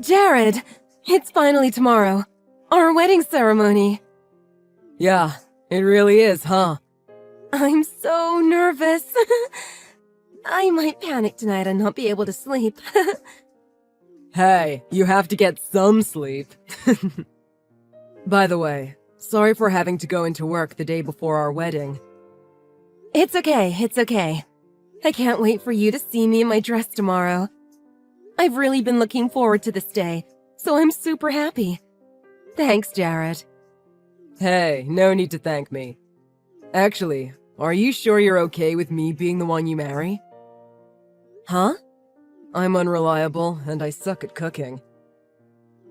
Jared, it's finally tomorrow. Our wedding ceremony. Yeah, it really is, huh? I'm so nervous. I might panic tonight and not be able to sleep. Hey, you have to get some sleep. By the way, sorry for having to go into work the day before our wedding. It's okay. I can't wait for you to see me in my dress tomorrow. I've really been looking forward to this day, so I'm super happy. Thanks, Jared. Hey, no need to thank me. Actually, are you sure you're okay with me being the one you marry? Huh? I'm unreliable, and I suck at cooking.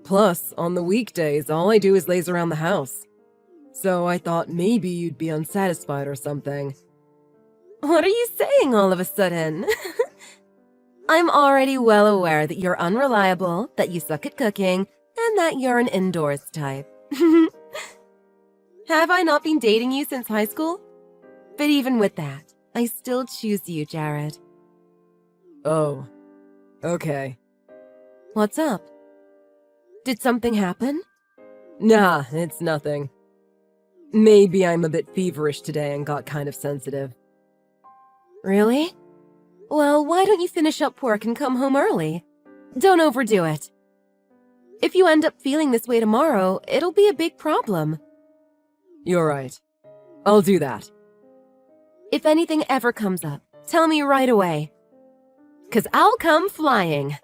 Plus, on the weekdays, all I do is laze around the house. So I thought maybe you'd be unsatisfied or something. What are you saying all of a sudden? I'm already well aware that you're unreliable, that you suck at cooking, and that you're an indoors type. Have I not been dating you since high school? But even with that, I still choose you, Jared. Oh, okay. What's up? Did something happen? Nah, it's nothing. Maybe I'm a bit feverish today and got kind of sensitive. Really? Well, why don't you finish up work and come home early? Don't overdo it. If you end up feeling this way tomorrow, it'll be a big problem. You're right. I'll do that. If anything ever comes up, tell me right away. 'Cause I'll come flying.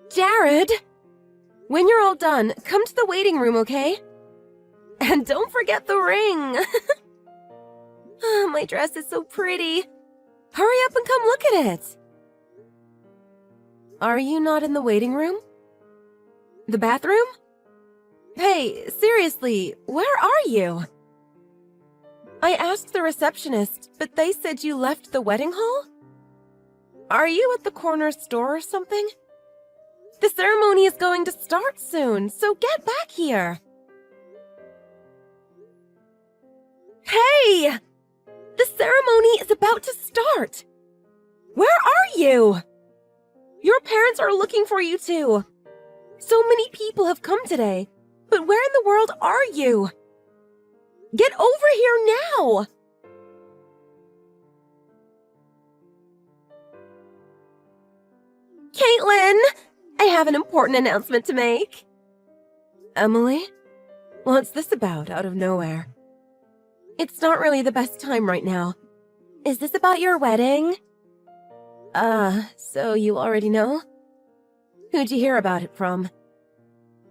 Jared! When you're all done, come to the waiting room, okay? And don't forget the ring! Oh, my dress is so pretty. Hurry up and come look at it! Are you not in the waiting room? The bathroom? Hey, seriously, where are you? I asked the receptionist, but they said you left the wedding hall? Are you at the corner store or something? The ceremony is going to start soon, so get back here. Hey! The ceremony is about to start. Where are you? Your parents are looking for you too. So many people have come today, but where in the world are you? Get over here now! Caitlin! I have an important announcement to make. Emily? What's this about out of nowhere? It's not really the best time right now. Is this about your wedding? So you already know? Who'd you hear about it from?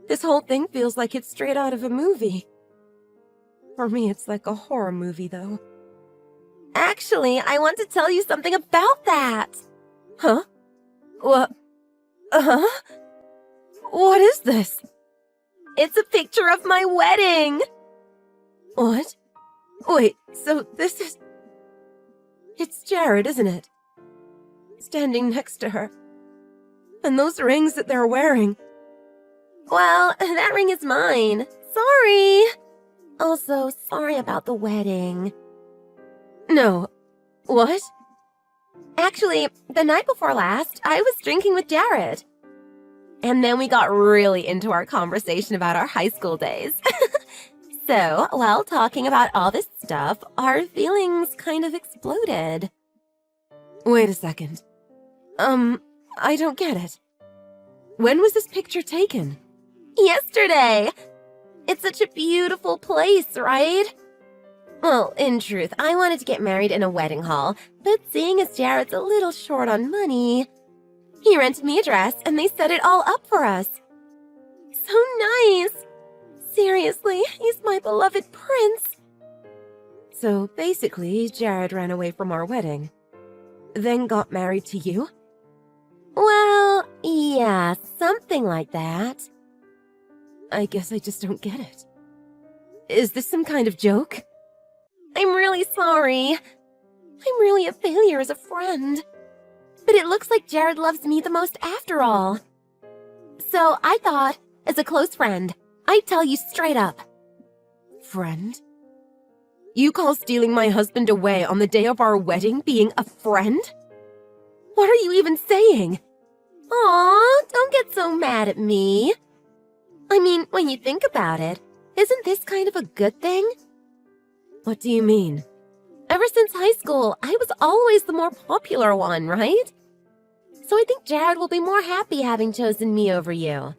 This whole thing feels like it's straight out of a movie. For me, it's like a horror movie, though. Actually, I want to tell you something about that. Huh? What? Uh-huh? What is this? It's a picture of my wedding! What? Wait, so this is... It's Jared, isn't it? Standing next to her. And those rings that they're wearing. Well, that ring is mine. Sorry! Also, sorry about the wedding. No. What? Actually, the night before last, I was drinking with Jared. And then we got really into our conversation about our high school days. So, while talking about all this stuff, our feelings kind of exploded. Wait a second. I don't get it. When was this picture taken? Yesterday! It's such a beautiful place, right? Well, in truth, I wanted to get married in a wedding hall, but seeing as Jared's a little short on money, he rented me a dress and they set it all up for us. So nice! Seriously, he's my beloved prince. So basically, Jared ran away from our wedding, then got married to you? Well, yeah, something like that. I guess I just don't get it. Is this some kind of joke? I'm really sorry. I'm really a failure as a friend. But it looks like Jared loves me the most after all. So I thought, as a close friend, I'd tell you straight up. Friend? You call stealing my husband away on the day of our wedding being a friend? What are you even saying? Aw, don't get so mad at me. I mean, when you think about it, isn't this kind of a good thing? What do you mean? Ever since high school, I was always the more popular one, right? So I think Jared will be more happy having chosen me over you.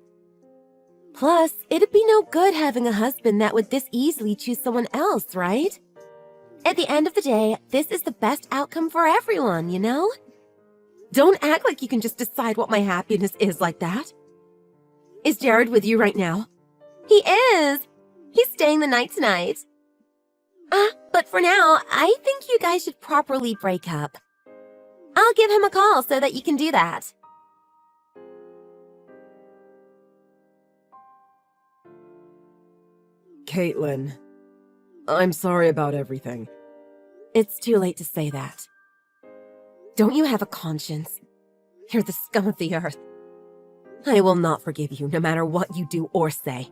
Plus, it'd be no good having a husband that would this easily choose someone else, right? At the end of the day, this is the best outcome for everyone, you know? Don't act like you can just decide what my happiness is like that. Is Jared with you right now? He is. He's staying the night tonight. But for now, I think you guys should properly break up. I'll give him a call so that you can do that. Caitlin, I'm sorry about everything. It's too late to say that. Don't you have a conscience? You're the scum of the earth. I will not forgive you no matter what you do or say.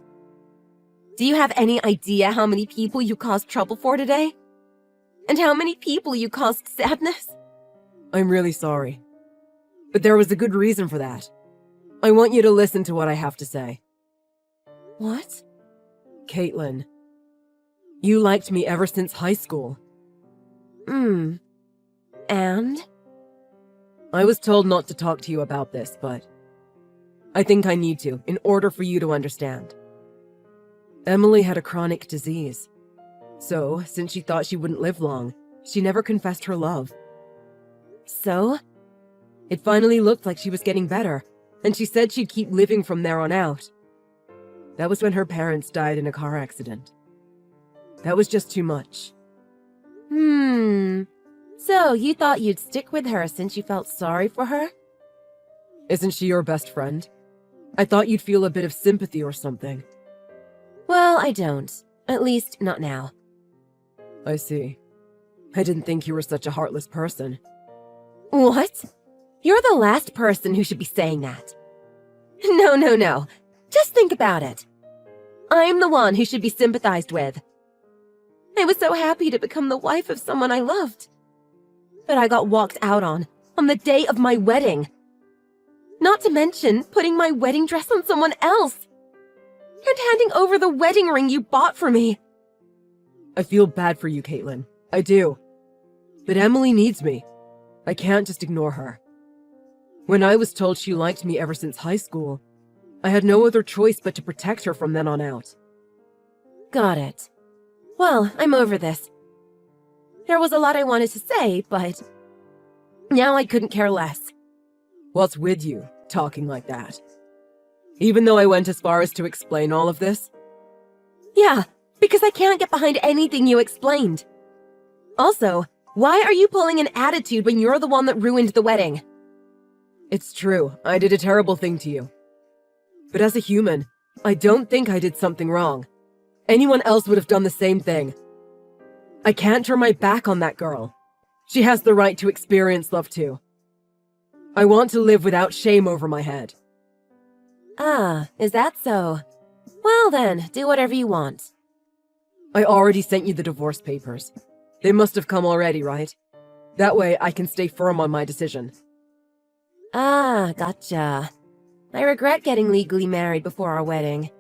Do you have any idea how many people you caused trouble for today? And how many people you caused sadness? I'm really sorry. But there was a good reason for that. I want you to listen to what I have to say. What? Caitlin, you liked me ever since high school. And? I was told not to talk to you about this, but I think I need to, in order for you to understand. Emily had a chronic disease. So, since she thought she wouldn't live long, she never confessed her love. So? It finally looked like she was getting better, and she said she'd keep living from there on out. That was when her parents died in a car accident. That was just too much. So you thought you'd stick with her since you felt sorry for her? Isn't she your best friend? I thought you'd feel a bit of sympathy or something. Well, I don't. At least, not now. I see. I didn't think you were such a heartless person. What? You're the last person who should be saying that. No. Just think about it. I'm the one who should be sympathized with. I was so happy to become the wife of someone I loved. But I got walked out on the day of my wedding. Not to mention putting my wedding dress on someone else. And handing over the wedding ring you bought for me. I feel bad for you, Caitlin. I do. But Emily needs me. I can't just ignore her. When I was told she liked me ever since high school, I had no other choice but to protect her from then on out. Got it. Well, I'm over this. There was a lot I wanted to say, but now I couldn't care less. What's with you, talking like that? Even though I went as far as to explain all of this? Yeah, because I can't get behind anything you explained. Also, why are you pulling an attitude when you're the one that ruined the wedding? It's true, I did a terrible thing to you. But as a human, I don't think I did something wrong. Anyone else would have done the same thing. I can't turn my back on that girl. She has the right to experience love too. I want to live without shame over my head. Ah, is that so? Well then, do whatever you want. I already sent you the divorce papers. They must have come already, right? That way I can stay firm on my decision. Ah, gotcha. I regret getting legally married before our wedding.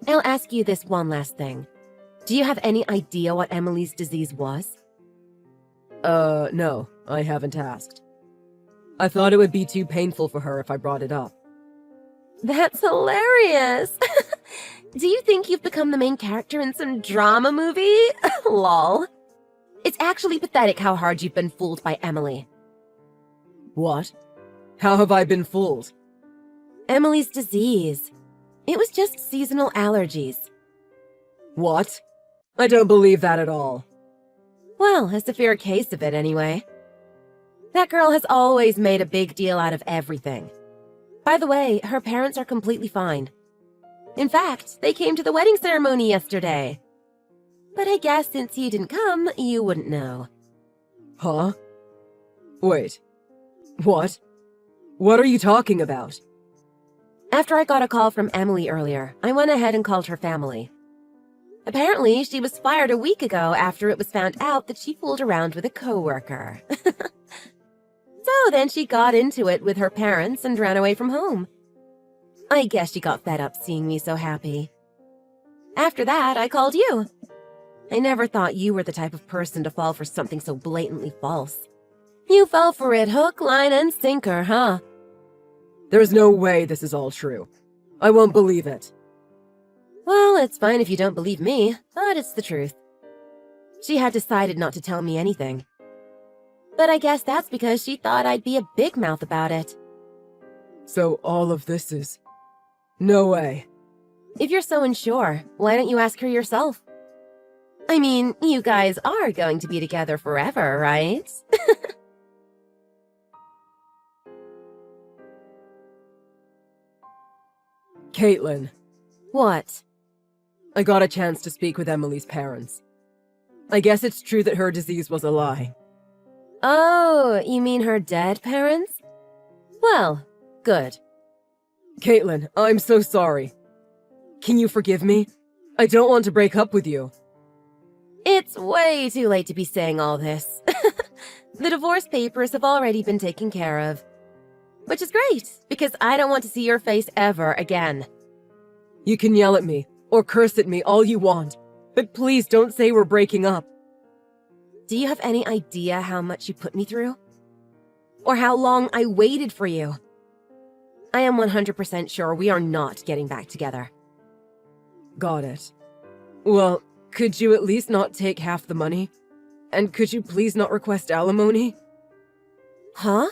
I'll ask you this one last thing. Do you have any idea what Emily's disease was? No, I haven't asked. I thought it would be too painful for her if I brought it up. That's hilarious! Do you think you've become the main character in some drama movie? Lol. It's actually pathetic how hard you've been fooled by Emily. What? How have I been fooled? Emily's disease. It was just seasonal allergies. What? I don't believe that at all. Well, a severe case of it anyway. That girl has always made a big deal out of everything. By the way, her parents are completely fine. In fact, they came to the wedding ceremony yesterday. But I guess since you didn't come, you wouldn't know. Huh? Wait. What? What are you talking about? After I got a call from Emily earlier, I went ahead and called her family. Apparently, she was fired a week ago after it was found out that she fooled around with a coworker. So then she got into it with her parents and ran away from home. I guess she got fed up seeing me so happy. After that, I called you. I never thought you were the type of person to fall for something so blatantly false. You fell for it hook, line, and sinker, huh? There's no way this is all true. I won't believe it. Well, it's fine if you don't believe me, but it's the truth. She had decided not to tell me anything. But I guess that's because she thought I'd be a big mouth about it. So all of this is... No way. If you're so unsure, why don't you ask her yourself? I mean, you guys are going to be together forever, right? Caitlin, What? I got a chance to speak with Emily's parents. I guess it's true that her disease was a lie. Oh, you mean her dead parents? Well, good. Caitlin, I'm so sorry. Can you forgive me? I don't want to break up with you. It's way too late to be saying all this. The divorce papers have already been taken care of. Which is great, because I don't want to see your face ever again. You can yell at me, or curse at me all you want, but please don't say we're breaking up. Do you have any idea how much you put me through? Or how long I waited for you? I am 100% sure we are not getting back together. Got it. Well, could you at least not take half the money? And could you please not request alimony? Huh?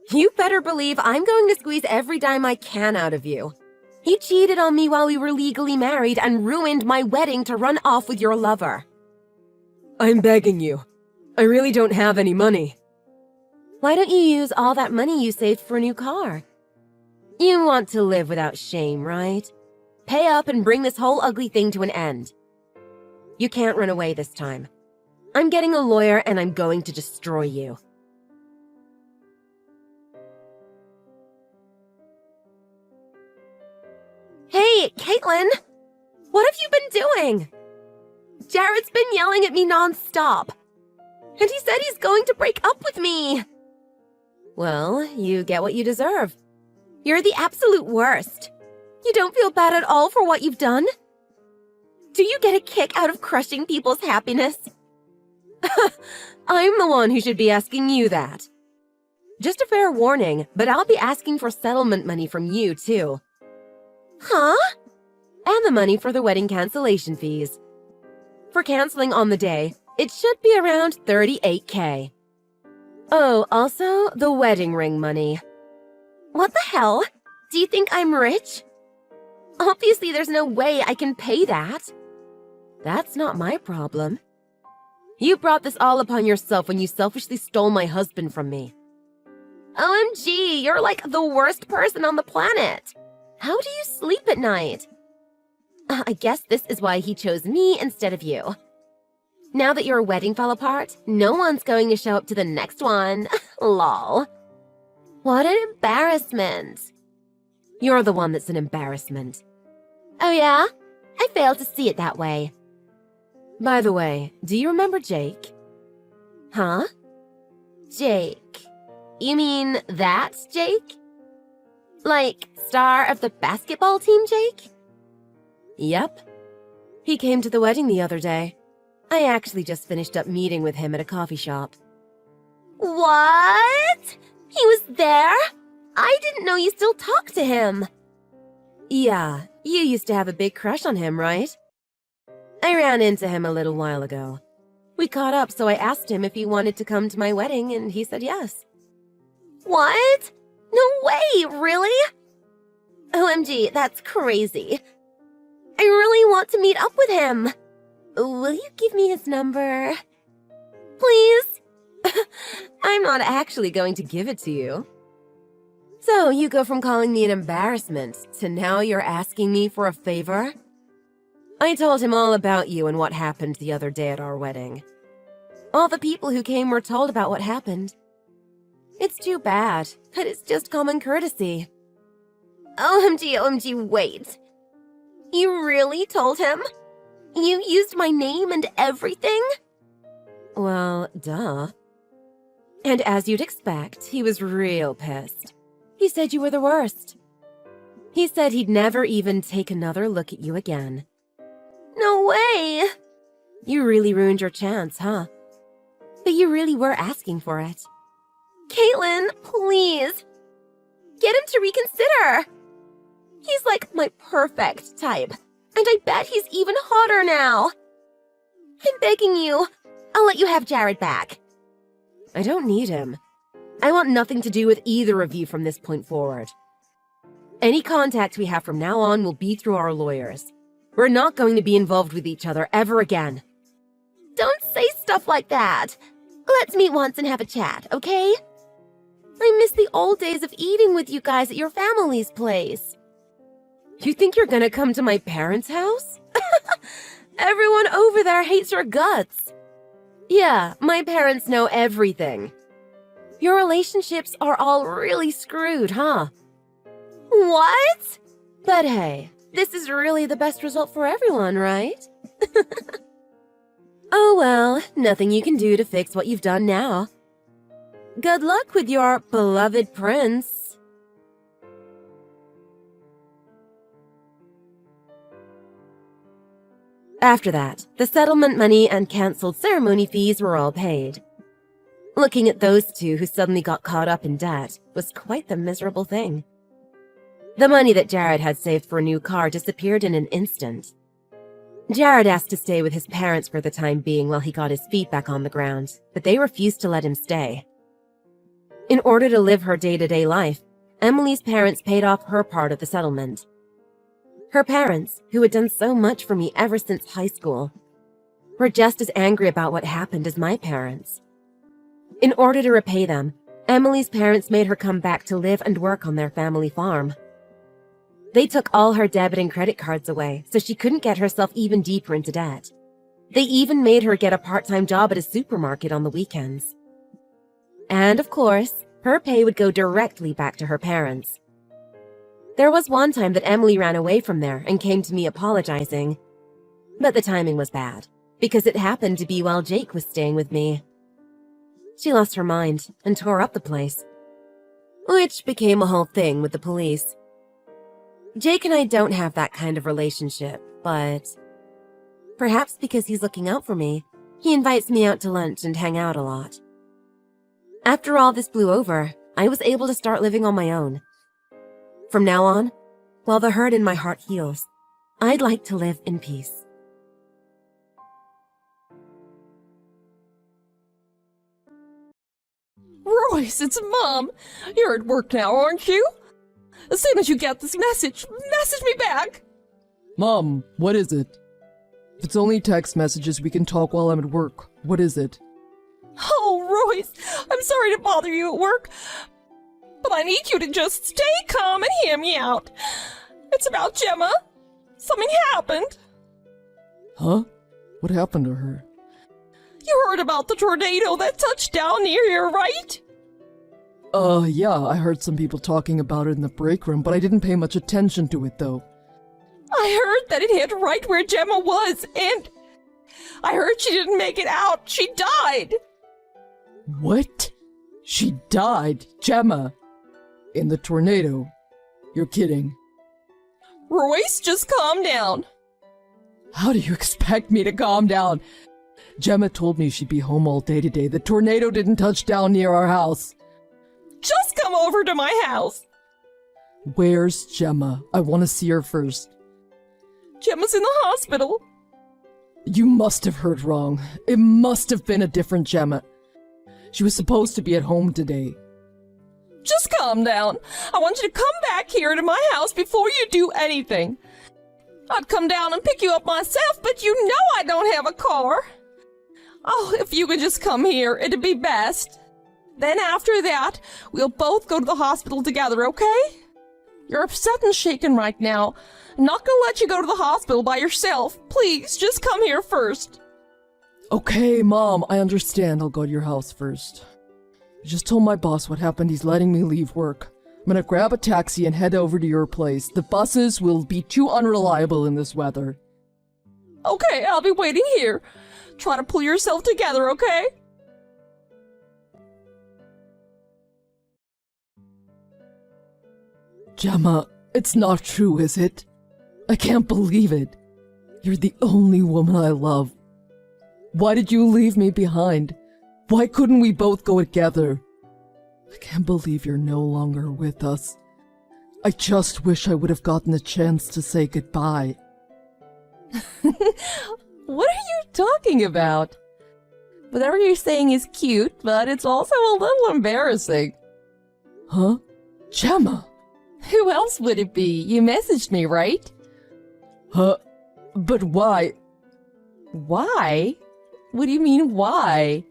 You better believe I'm going to squeeze every dime I can out of you. You cheated on me while we were legally married and ruined my wedding to run off with your lover. I'm begging you. I really don't have any money. Why don't you use all that money you saved for a new car? You want to live without shame, right? Pay up and bring this whole ugly thing to an end. You can't run away this time. I'm getting a lawyer and I'm going to destroy you. Hey, Caitlin! What have you been doing? Jared's been yelling at me nonstop. And he said he's going to break up with me. Well, you get what you deserve. You're the absolute worst. You don't feel bad at all for what you've done? Do you get a kick out of crushing people's happiness? I'm the one who should be asking you that. Just a fair warning, but I'll be asking for settlement money from you, too. Huh? And the money for the wedding cancellation fees. For canceling on the day, it should be around $38K. Oh, also, the wedding ring money. What the hell? Do you think I'm rich? Obviously, there's no way I can pay that. That's not my problem. You brought this all upon yourself when you selfishly stole my husband from me. OMG, you're like the worst person on the planet. How do you sleep at night? I guess this is why he chose me instead of you. Now that your wedding fell apart, no one's going to show up to the next one. Lol. What an embarrassment. You're the one that's an embarrassment. Oh yeah? I fail to see it that way. By the way, do you remember Jake? Huh? Jake. You mean that Jake? Like, star of the basketball team Jake? Yep. He came to the wedding the other day. I actually just finished up meeting with him at a coffee shop. What? He was there? I didn't know you still talk to him. Yeah, you used to have a big crush on him, right? I ran into him a little while ago. We caught up, so I asked him if he wanted to come to my wedding, and he said yes. What? No way, really? OMG, that's crazy. I really want to meet up with him. Will you give me his number? Please? I'm not actually going to give it to you. So you go from calling me an embarrassment to now you're asking me for a favor? I told him all about you and what happened the other day at our wedding. All the people who came were told about what happened. It's too bad, but it's just common courtesy. OMG, OMG, wait. You really told him? You used my name and everything? Well, duh. And as you'd expect, he was real pissed. He said you were the worst. He said he'd never even take another look at you again. No way! You really ruined your chance, huh? But you really were asking for it. Caitlin, please. Get him to reconsider. He's like my perfect type, and I bet he's even hotter now. I'm begging you. I'll let you have Jared back. I don't need him. I want nothing to do with either of you from this point forward. Any contact we have from now on will be through our lawyers. We're not going to be involved with each other ever again. Don't say stuff like that. Let's meet once and have a chat, okay? I miss the old days of eating with you guys at your family's place. You think you're gonna come to my parents' house? Everyone over there hates your guts. Yeah, my parents know everything. Your relationships are all really screwed, huh? What? But hey, this is really the best result for everyone, right? Oh well, nothing you can do to fix what you've done now. Good luck with your beloved prince. After that, the settlement money and cancelled ceremony fees were all paid. Looking at those two who suddenly got caught up in debt was quite the miserable thing. The money that Jared had saved for a new car disappeared in an instant. Jared asked to stay with his parents for the time being while he got his feet back on the ground, but they refused to let him stay. In order to live her day-to-day life, Emily's parents paid off her part of the settlement. Her parents, who had done so much for me ever since high school, were just as angry about what happened as my parents. In order to repay them, Emily's parents made her come back to live and work on their family farm. They took all her debit and credit cards away, so she couldn't get herself even deeper into debt. They even made her get a part-time job at a supermarket on the weekends. And of course, her pay would go directly back to her parents. There was one time that Emily ran away from there and came to me apologizing. But the timing was bad, because it happened to be while Jake was staying with me. She lost her mind and tore up the place, which became a whole thing with the police. Jake and I don't have that kind of relationship, but perhaps because he's looking out for me, he invites me out to lunch and hang out a lot. After all this blew over, I was able to start living on my own. From now on, while the hurt in my heart heals, I'd like to live in peace. Royce, it's Mom. You're at work now, aren't you? As soon as you get this message me back. Mom, what is it? If it's only text messages, we can talk while I'm at work. What is it? Oh, Royce, I'm sorry to bother you at work, but I need you to just stay calm and hear me out. It's about Gemma. Something happened. Huh? What happened to her? You heard about the tornado that touched down near here, right? Yeah, I heard some people talking about it in the break room, but I didn't pay much attention to it, though. I heard that it hit right where Gemma was, and I heard she didn't make it out. She died. What? She died? Gemma? In the tornado? You're kidding. Royce, just calm down. How do you expect me to calm down? Gemma told me she'd be home all day today. The tornado didn't touch down near our house. Just come over to my house. Where's Gemma? I want to see her first. Gemma's in the hospital. You must have heard wrong. It must have been a different Gemma. She was supposed to be at home today. Just calm down. I want you to come back here to my house before you do anything. I'd come down and pick you up myself, but you know I don't have a car. Oh, if you could just come here, it'd be best. Then after that, we'll both go to the hospital together, okay? You're upset and shaken right now. I'm not gonna let you go to the hospital by yourself. Please, just come here first. Okay, Mom, I understand. I'll go to your house first. I just told my boss what happened. He's letting me leave work. I'm gonna grab a taxi and head over to your place. The buses will be too unreliable in this weather. Okay, I'll be waiting here. Try to pull yourself together, okay? Gemma, it's not true, is it? I can't believe it. You're the only woman I love. Why did you leave me behind? Why couldn't we both go together? I can't believe you're no longer with us. I just wish I would have gotten a chance to say goodbye. What are you talking about? Whatever you're saying is cute, but it's also a little embarrassing. Huh? Gemma! Who else would it be? You messaged me, right? Huh? But why? Why? What do you mean, why?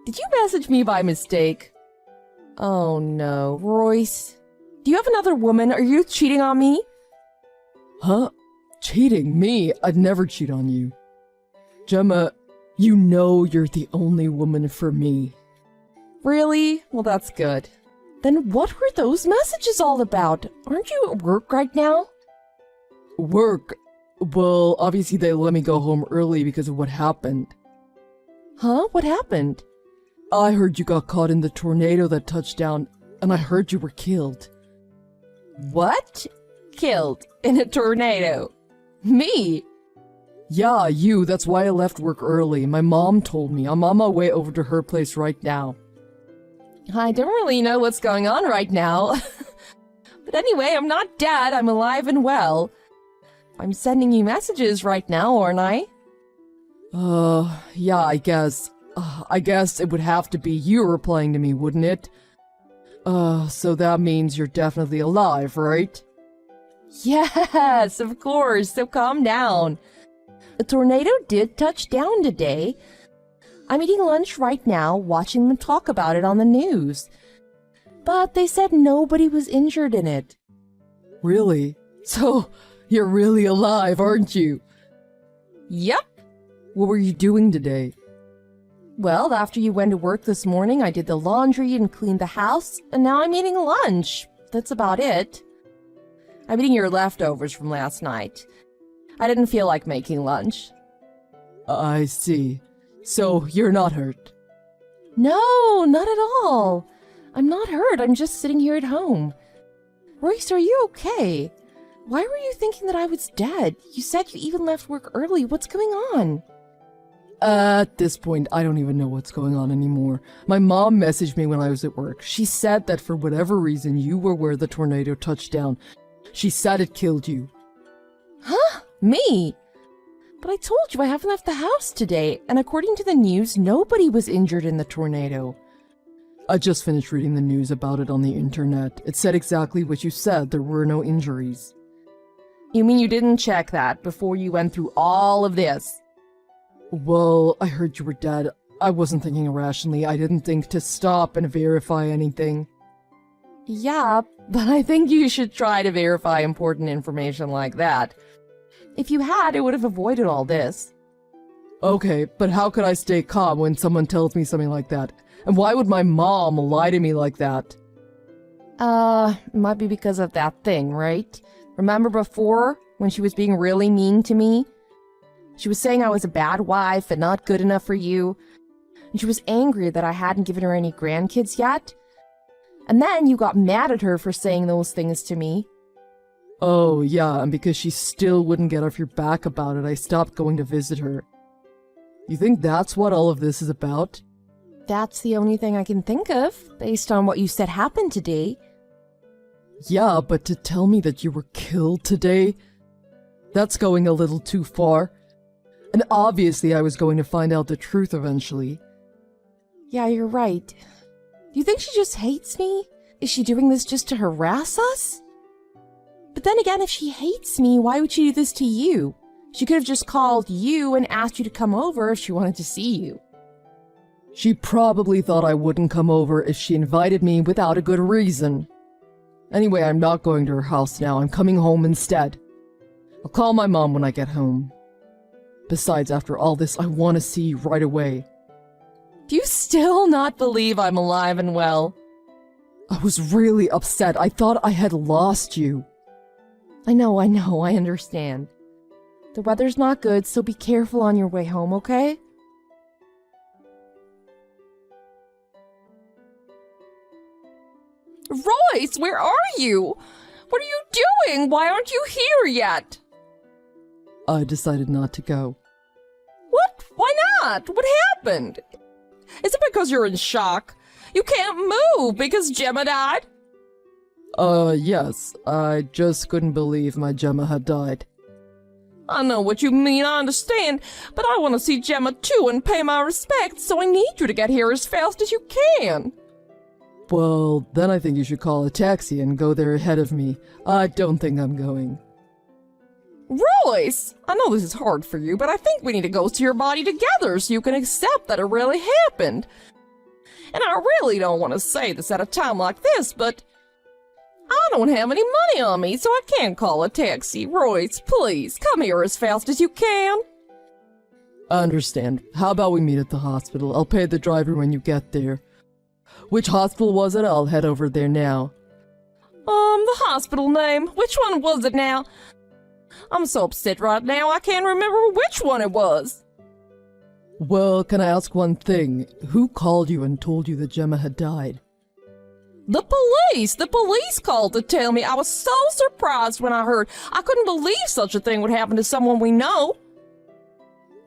Did you message me by mistake? Oh no, Royce. Do you have another woman? Are you cheating on me? Huh? Cheating? Me? I'd never cheat on you. Gemma, you know you're the only woman for me. Really? Well, that's good. Then what were those messages all about? Aren't you at work right now? Work? Well, obviously they let me go home early because of what happened. Huh? What happened? I heard you got caught in the tornado that touched down, and I heard you were killed. What? Killed in a tornado? Me? Yeah, you. That's why I left work early. My mom told me. I'm on my way over to her place right now. I don't really know what's going on right now. But anyway, I'm not dead. I'm alive and well. I'm sending you messages right now, aren't I? Yeah, I guess. I guess it would have to be you replying to me, wouldn't it? So that means you're definitely alive, right? Yes, of course. So calm down. A tornado did touch down today. I'm eating lunch right now, watching them talk about it on the news. But they said nobody was injured in it. Really? So, you're really alive, aren't you? Yep. What were you doing today? Well, after you went to work this morning, I did the laundry and cleaned the house, and now I'm eating lunch. That's about it. I'm eating your leftovers from last night. I didn't feel like making lunch. I see. So, you're not hurt? No, not at all. I'm not hurt. I'm just sitting here at home. Royce, are you okay? Why were you thinking that I was dead? You said you even left work early. What's going on? At this point, I don't even know what's going on anymore. My mom messaged me when I was at work. She said that for whatever reason, you were where the tornado touched down. She said it killed you. Huh? Me? But I told you I haven't left the house today, and according to the news, nobody was injured in the tornado. I just finished reading the news about it on the internet. It said exactly what you said. There were no injuries. You mean you didn't check that before you went through all of this? Well, I heard you were dead. I wasn't thinking irrationally. I didn't think to stop and verify anything. Yeah, but I think you should try to verify important information like that. If you had, it would have avoided all this. Okay, but how could I stay calm when someone tells me something like that? And why would my mom lie to me like that? Might be because of that thing, right? Remember before, when she was being really mean to me? She was saying I was a bad wife and not good enough for you. And she was angry that I hadn't given her any grandkids yet. And then you got mad at her for saying those things to me. Oh, yeah, and because she still wouldn't get off your back about it, I stopped going to visit her. You think that's what all of this is about? That's the only thing I can think of, based on what you said happened today. Yeah, but to tell me that you were killed today? That's going a little too far. And obviously I was going to find out the truth eventually. Yeah, you're right. Do you think she just hates me? Is she doing this just to harass us? But then again, if she hates me, why would she do this to you? She could have just called you and asked you to come over if she wanted to see you. She probably thought I wouldn't come over if she invited me without a good reason. Anyway, I'm not going to her house now. I'm coming home instead. I'll call my mom when I get home. Besides, after all this, I want to see you right away. Do you still not believe I'm alive and well? I was really upset. I thought I had lost you. I know, I understand. The weather's not good, so be careful on your way home, okay? Royce, where are you? What are you doing? Why aren't you here yet? I decided not to go. What? Why not? What happened? Is it because you're in shock? You can't move because Gemma died? Yes. I just couldn't believe my Gemma had died. I know what you mean, I understand, but I want to see Gemma too and pay my respects, so I need you to get here as fast as you can. Well, then I think you should call a taxi and go there ahead of me. I don't think I'm going. Royce, I know this is hard for you, but I think we need to go see your body together so you can accept that it really happened. And I really don't want to say this at a time like this, but I don't have any money on me, so I can't call a taxi. Royce, please, come here as fast as you can. I understand. How about we meet at the hospital? I'll pay the driver when you get there. Which hospital was it? I'll head over there now. The hospital name. Which one was it now? I'm so upset right now, I can't remember which one it was. Well, can I ask one thing? Who called you and told you that Gemma had died? The police! The police called to tell me. I was so surprised when I heard. I couldn't believe such a thing would happen to someone we know.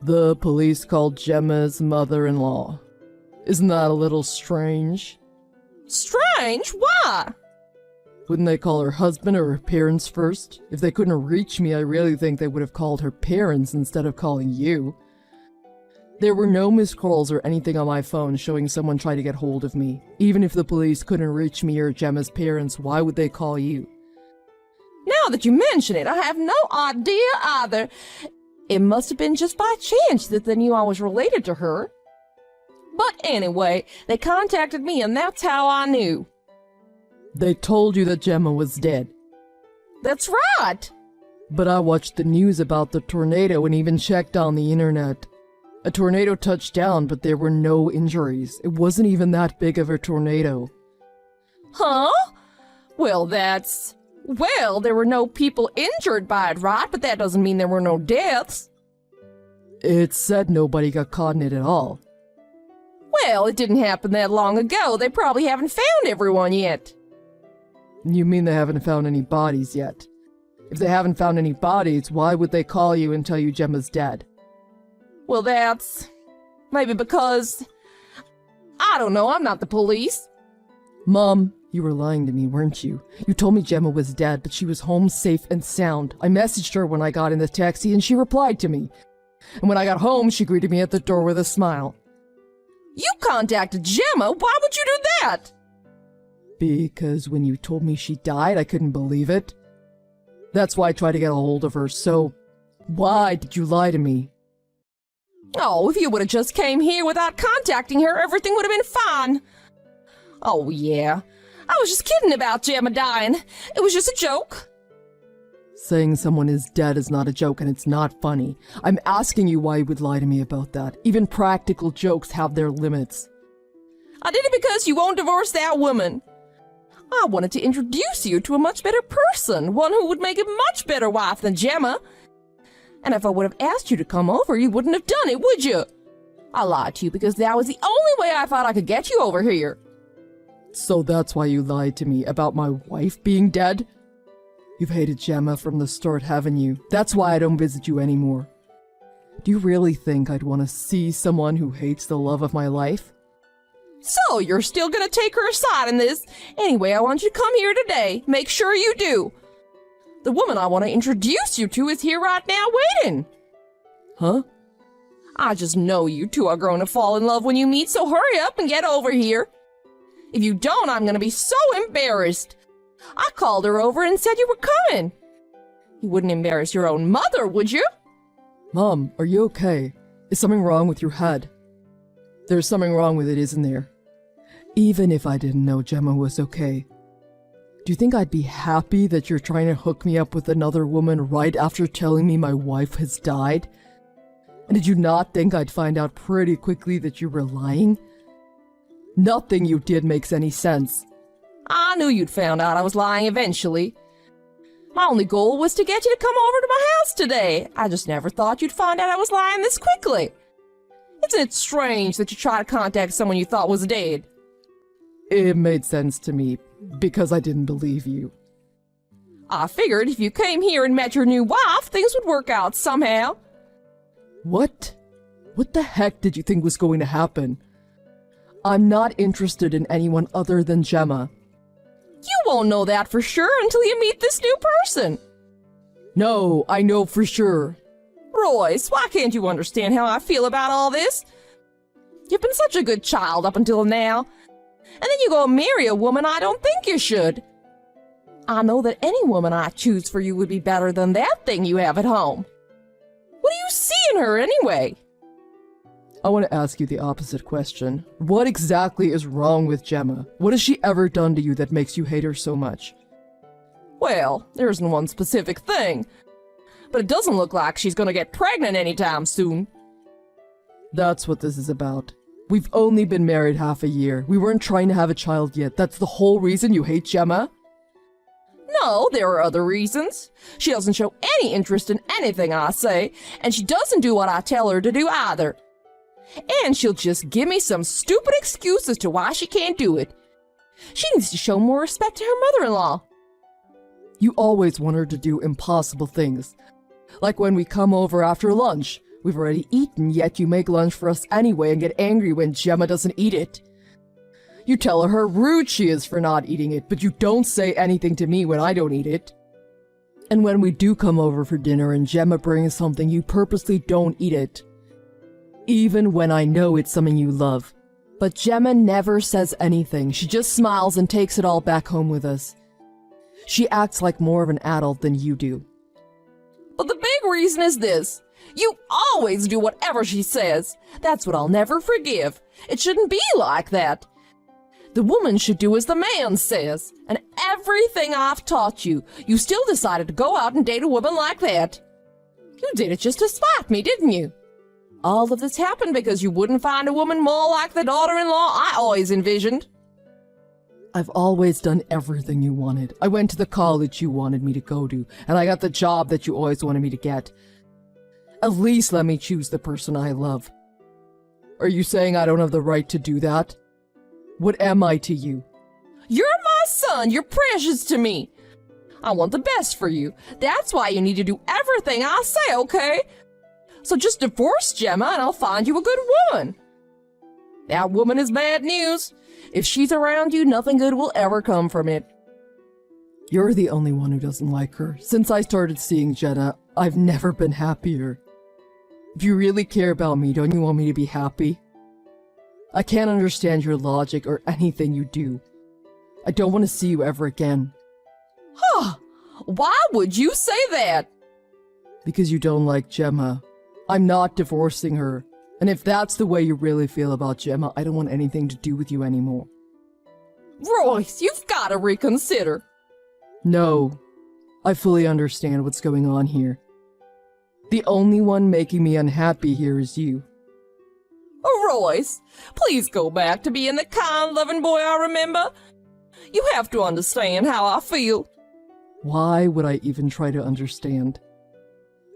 The police called Gemma's mother-in-law. Isn't that a little strange? Strange? Why? Wouldn't they call her husband or her parents first? If they couldn't reach me, I really think they would have called her parents instead of calling you. There were no missed calls or anything on my phone showing someone tried to get hold of me. Even if the police couldn't reach me or Gemma's parents, why would they call you? Now that you mention it, I have no idea either. It must have been just by chance that they knew I was related to her. But anyway, they contacted me and that's how I knew. They told you that Gemma was dead. That's right. But I watched the news about the tornado and even checked on the internet. A tornado touched down, but there were no injuries. It wasn't even that big of a tornado. Huh? Well, there were no people injured by it, right? But that doesn't mean there were no deaths. It said nobody got caught in it at all. Well, it didn't happen that long ago. They probably haven't found everyone yet. You mean they haven't found any bodies yet? If they haven't found any bodies, why would they call you and tell you Gemma's dead? Well, that's maybe because, I don't know, I'm not the police. Mom, you were lying to me, weren't you? You told me Gemma was dead, but she was home safe and sound. I messaged her when I got in the taxi and she replied to me. And when I got home, she greeted me at the door with a smile. You contacted Gemma? Why would you do that? Because when you told me she died, I couldn't believe it. That's why I tried to get a hold of her, so why did you lie to me? Oh, if you would have just came here without contacting her, everything would have been fine. Oh, yeah. I was just kidding about Gemma dying. It was just a joke. Saying someone is dead is not a joke and it's not funny. I'm asking you why you would lie to me about that. Even practical jokes have their limits. I did it because you won't divorce that woman. I wanted to introduce you to a much better person, one who would make a much better wife than Gemma. And if I would have asked you to come over, you wouldn't have done it, would you? I lied to you because that was the only way I thought I could get you over here. So that's why you lied to me about my wife being dead? You've hated Gemma from the start, haven't you? That's why I don't visit you anymore. Do you really think I'd want to see someone who hates the love of my life? So, you're still gonna take her aside in this? Anyway, I want you to come here today. Make sure you do. The woman I want to introduce you to is here right now waiting. Huh? I just know you two are going to fall in love when you meet, so hurry up and get over here. If you don't, I'm gonna be so embarrassed. I called her over and said you were coming. You wouldn't embarrass your own mother, would you? Mom, are you okay? Is something wrong with your head? There's something wrong with it, isn't there? Even if I didn't know Gemma was okay, do you think I'd be happy that you're trying to hook me up with another woman right after telling me my wife has died? And did you not think I'd find out pretty quickly that you were lying? Nothing you did makes any sense. I knew you'd found out I was lying eventually. My only goal was to get you to come over to my house today. I just never thought you'd find out I was lying this quickly. Isn't it strange that you try to contact someone you thought was dead? It made sense to me because I didn't believe you. I figured if you came here and met your new wife, things would work out somehow. What? What the heck did you think was going to happen? I'm not interested in anyone other than Gemma. You won't know that for sure until you meet this new person. No, I know for sure. Royce, why can't you understand how I feel about all this? You've been such a good child up until now, and then you go marry a woman I don't think you should. I know that any woman I choose for you would be better than that thing you have at home. What do you see in her anyway? I want to ask you the opposite question. What exactly is wrong with Gemma? What has she ever done to you that makes you hate her so much? Well, there isn't one specific thing, but it doesn't look like she's gonna get pregnant anytime soon. That's what this is about. We've only been married half a year. We weren't trying to have a child yet. That's the whole reason you hate Gemma? No, there are other reasons. She doesn't show any interest in anything I say, and she doesn't do what I tell her to do either. And she'll just give me some stupid excuse as to why she can't do it. She needs to show more respect to her mother-in-law. You always want her to do impossible things. Like when we come over after lunch. We've already eaten, yet you make lunch for us anyway and get angry when Gemma doesn't eat it. You tell her how rude she is for not eating it, but you don't say anything to me when I don't eat it. And when we do come over for dinner and Gemma brings something, you purposely don't eat it. Even when I know it's something you love. But Gemma never says anything. She just smiles and takes it all back home with us. She acts like more of an adult than you do. But the big reason is this. You always do whatever she says. That's what I'll never forgive. It shouldn't be like that. The woman should do as the man says. And everything I've taught you, you still decided to go out and date a woman like that. You did it just to spite me, didn't you? All of this happened because you wouldn't find a woman more like the daughter-in-law I always envisioned. I've always done everything you wanted. I went to the college you wanted me to go to, and I got the job that you always wanted me to get. At least let me choose the person I love. Are you saying I don't have the right to do that? What am I to you? You're my son. You're precious to me. I want the best for you. That's why you need to do everything I say, okay? So just divorce Gemma and I'll find you a good woman. That woman is bad news. If she's around you, nothing good will ever come from it. You're the only one who doesn't like her. Since I started seeing Jenna, I've never been happier. If you really care about me, don't you want me to be happy? I can't understand your logic or anything you do. I don't want to see you ever again. Huh. Why would you say that? Because you don't like Gemma. I'm not divorcing her. And if that's the way you really feel about Gemma, I don't want anything to do with you anymore. Royce, you've got to reconsider. No. I fully understand what's going on here. The only one making me unhappy here is you. Royce, please go back to being the kind, loving boy I remember. You have to understand how I feel. Why would I even try to understand?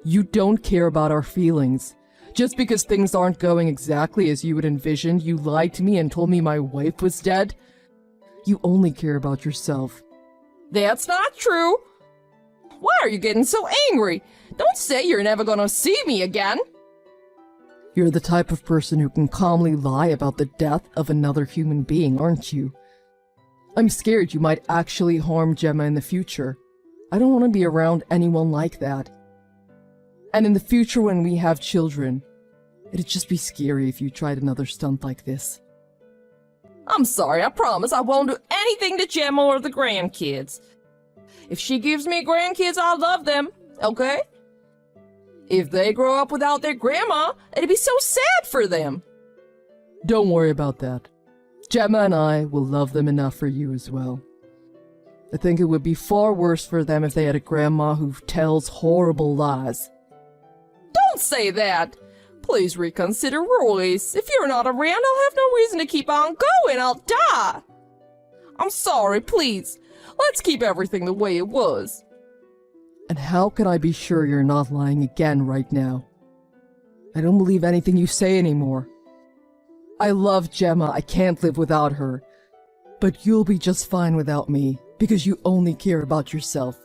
You don't care about our feelings. Just because things aren't going exactly as you had envisioned, you lied to me and told me my wife was dead? You only care about yourself. That's not true. Why are you getting so angry? Don't say you're never gonna see me again. You're the type of person who can calmly lie about the death of another human being, aren't you? I'm scared you might actually harm Gemma in the future. I don't want to be around anyone like that. And in the future when we have children, it'd just be scary if you tried another stunt like this. I'm sorry, I promise I won't do anything to Gemma or the grandkids. If she gives me grandkids, I'll love them, okay? If they grow up without their grandma, it'd be so sad for them. Don't worry about that. Gemma and I will love them enough for you as well. I think it would be far worse for them if they had a grandma who tells horrible lies. Don't say that. Please reconsider, Royce. If you're not around, I'll have no reason to keep on going. I'll die. I'm sorry, please. Let's keep everything the way it was. And how can I be sure you're not lying again right now? I don't believe anything you say anymore. I love Gemma, I can't live without her. But you'll be just fine without me, because you only care about yourself.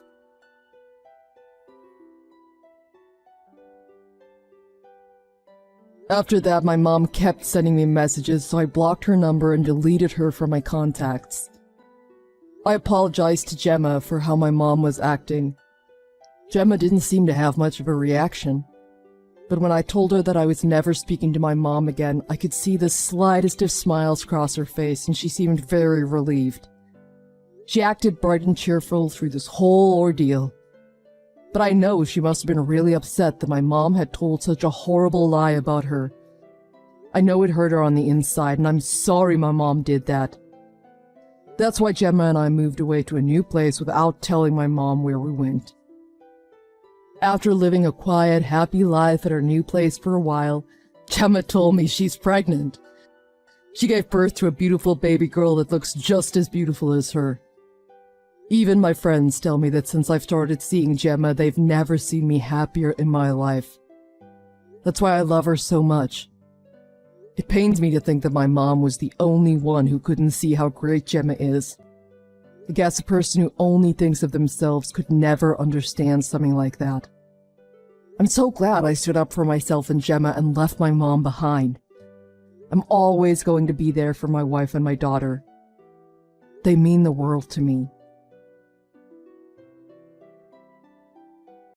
After that, my mom kept sending me messages, so I blocked her number and deleted her from my contacts. I apologized to Gemma for how my mom was acting. Gemma didn't seem to have much of a reaction. But when I told her that I was never speaking to my mom again, I could see the slightest of smiles cross her face, and she seemed very relieved. She acted bright and cheerful through this whole ordeal. But I know she must have been really upset that my mom had told such a horrible lie about her. I know it hurt her on the inside, and I'm sorry my mom did that. That's why Gemma and I moved away to a new place without telling my mom where we went. After living a quiet, happy life at her new place for a while, Gemma told me she's pregnant. She gave birth to a beautiful baby girl that looks just as beautiful as her. Even my friends tell me that since I've started seeing Gemma, they've never seen me happier in my life. That's why I love her so much. It pains me to think that my mom was the only one who couldn't see how great Gemma is. I guess a person who only thinks of themselves could never understand something like that. I'm so glad I stood up for myself and Gemma and left my mom behind. I'm always going to be there for my wife and my daughter. They mean the world to me.